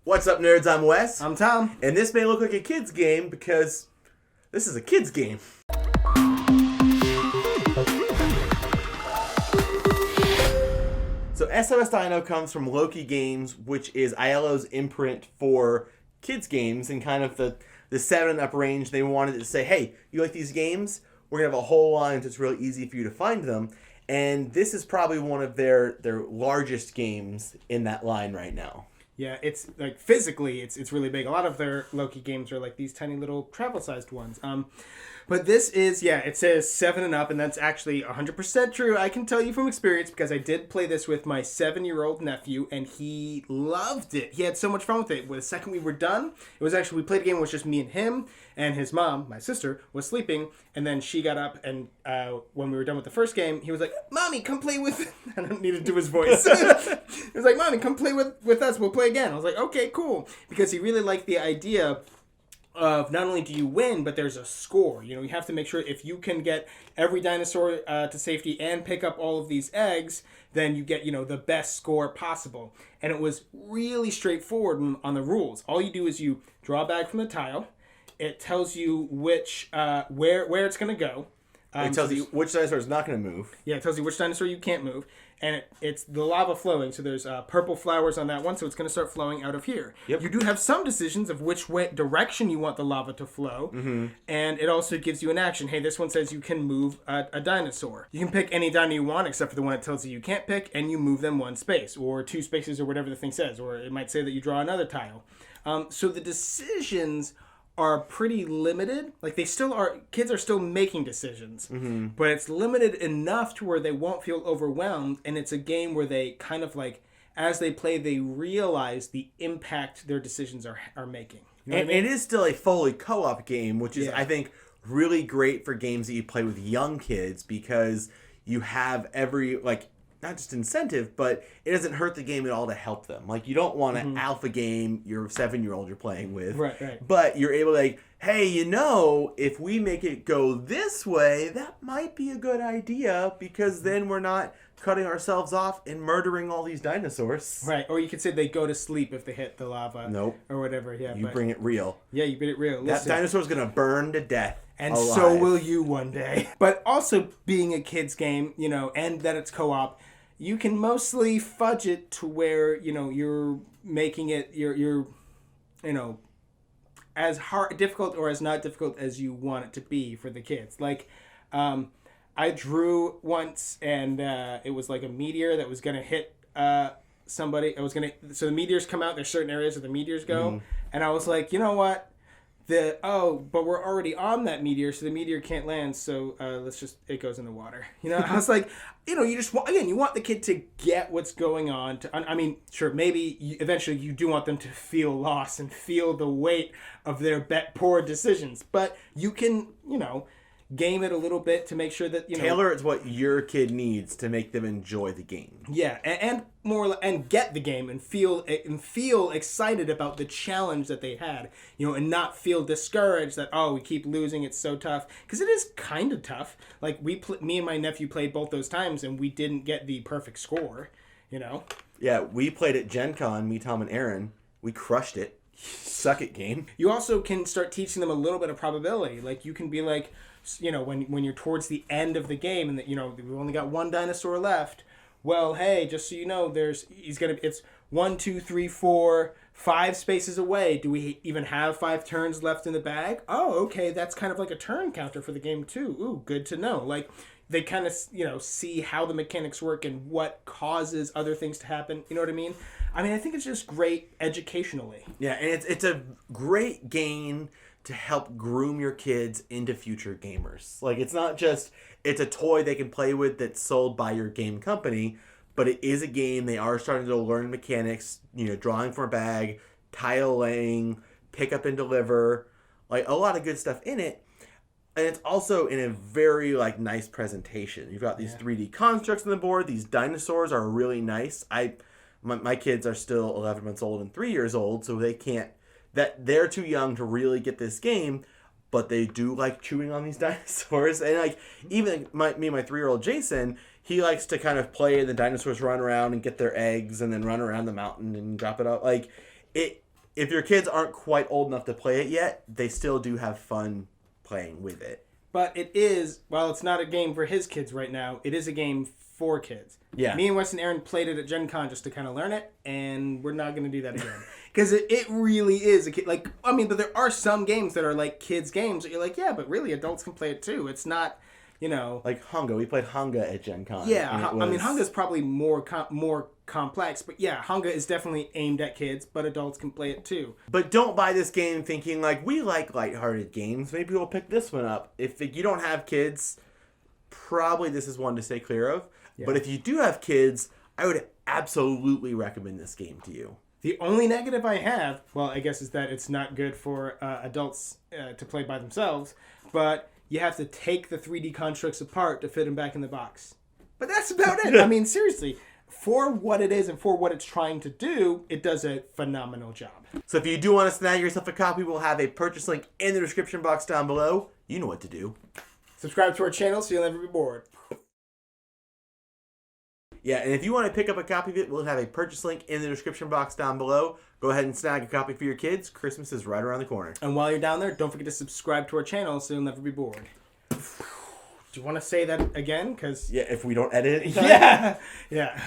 What's up, nerds? I'm Wes. I'm Tom. And this may look like a kid's game because this is a kid's game. So SOS Dino comes from Loki Games, which is ILO's imprint for kids games and kind of the 7 and up range. They wanted to say, hey, you like these games? We're going to have a whole line so it's really easy for you to find them. And this is probably one of their largest games in that line right now. Yeah, it's like physically, it's really big. A lot of their Loki games are like these tiny little travel-sized ones. But this is, it says 7 and up, and that's actually 100% true. I can tell you from experience because I did play this with my 7-year-old nephew, and he loved it. He had so much fun with it. The second we were done, it was actually, we played a game, it was just me and him, and his mom, my sister, was sleeping, and then she got up, and when we were done with the first game, he was like, Mommy, come play with... I don't need to do his voice. He was like, Mommy, come play with us, we'll play again. I was like, okay, cool. Because he really liked the idea of not only do you win, but there's a score. You know, you have to make sure if you can get every dinosaur to safety and pick up all of these eggs, then you get, the best score possible. And it was really straightforward on the rules. All you do is you draw a bag from the tile. It tells you which, where it's going to go. It tells you which dinosaur is not going to move. Yeah, it tells you which dinosaur you can't move. And it's the lava flowing. So there's purple flowers on that one, so it's going to start flowing out of here. Yep. You do have some decisions of which direction you want the lava to flow. Mm-hmm. And it also gives you an action. Hey, this one says you can move a dinosaur. You can pick any dino you want except for the one it tells you can't pick, and you move them 1 space or 2 spaces or whatever the thing says. Or it might say that you draw another tile. So the decisions are pretty limited. Like kids are still making decisions, mm-hmm. but it's limited enough to where they won't feel overwhelmed. And it's a game where they kind of like, as they play, they realize the impact their decisions are making. You know and it is still a fully co-op game, which is, I think, really great for games that you play with young kids because you have every, not just incentive, but it doesn't hurt the game at all to help them. Like, you don't want an alpha game your 7-year-old you're playing with. Right. But you're able to, hey, if we make it go this way, that might be a good idea because then we're not cutting ourselves off and murdering all these dinosaurs. Right. Or you could say they go to sleep if they hit the lava. Nope. Or whatever. Yeah. You bring it real. Yeah, you bring it real. That dinosaur's going to burn to death. And alive. So will you one day. But also being a kid's game, and that it's co-op, you can mostly fudge it to where, you're making it, you're as difficult or as not difficult as you want it to be for the kids. Like, I drew once and it was like a meteor that was going to hit somebody. So the meteors come out, there's certain areas where the meteors go. Mm-hmm. And I was like, you know what? But we're already on that meteor, so the meteor can't land, so it goes in the water. I was like, you just want, again, you want the kid to get what's going on. Sure, maybe eventually you do want them to feel lost and feel the weight of their poor decisions, but you can, game it a little bit to make sure that, tailor it's what your kid needs to make them enjoy the game. Yeah, and get the game and feel excited about the challenge that they had, and not feel discouraged that we keep losing, it's so tough, because it is kind of tough. Like me and my nephew played both those times and we didn't get the perfect score. Yeah, we played at Gen Con, me, Tom, and Aaron. We crushed it. Suck it game. You also can start teaching them a little bit of probability. Like you can be like, when you're towards the end of the game and that we've only got 1 dinosaur left. Well, hey, just so you know, it's 1, 2, 3, 4, 5 spaces away. Do we even have 5 turns left in the bag? Oh, okay, that's kind of like a turn counter for the game too. Ooh, good to know. Like they kind of see how the mechanics work and what causes other things to happen. You know what I mean? I think it's just great educationally. Yeah, and it's a great game to help groom your kids into future gamers. Like, it's not just, it's a toy they can play with that's sold by your game company, but it is a game. They are starting to learn mechanics, drawing from a bag, tile laying, pick up and deliver, like a lot of good stuff in it. And it's also in a very nice presentation. You've got these 3D constructs on the board. These dinosaurs are really nice. My kids are still 11 months old and 3 years old, so they're too young to really get this game, but they do like chewing on these dinosaurs. And even my 3-year-old Jason, he likes to kind of play and the dinosaurs run around and get their eggs and then run around the mountain and drop it out. if your kids aren't quite old enough to play it yet, they still do have fun playing with it. But it is, while it's not a game for his kids right now, it is a game for kids. Yeah. Me and Wes and Aaron played it at Gen Con just to kind of learn it, and we're not going to do that again. Because it really is a kid. Like, I mean, but there are some games that are like kids' games that you're like, yeah, but really adults can play it too. It's not, you know. Like Hanga. We played Hanga at Gen Con. Yeah, I mean, Hanga is probably more complex, but yeah, Hanga is definitely aimed at kids, but adults can play it too. But don't buy this game thinking, like, we like lighthearted games. Maybe we'll pick this one up. If you don't have kids, probably this is one to stay clear of. Yeah. But if you do have kids, I would absolutely recommend this game to you. The only negative I have, well, I guess, is that it's not good for adults to play by themselves, but you have to take the 3D constructs apart to fit them back in the box. But that's about it. I mean, seriously, for what it is and for what it's trying to do, it does a phenomenal job. So if you do want to snag yourself a copy, we'll have a purchase link in the description box down below. You know what to do. Subscribe to our channel so you'll never be bored. Yeah, and if you want to pick up a copy of it, we'll have a purchase link in the description box down below. Go ahead and snag a copy for your kids. Christmas is right around the corner. And while you're down there, don't forget to subscribe to our channel so you'll never be bored. Do you want to say that again? 'Cause yeah, if we don't edit it. Yeah. Yeah.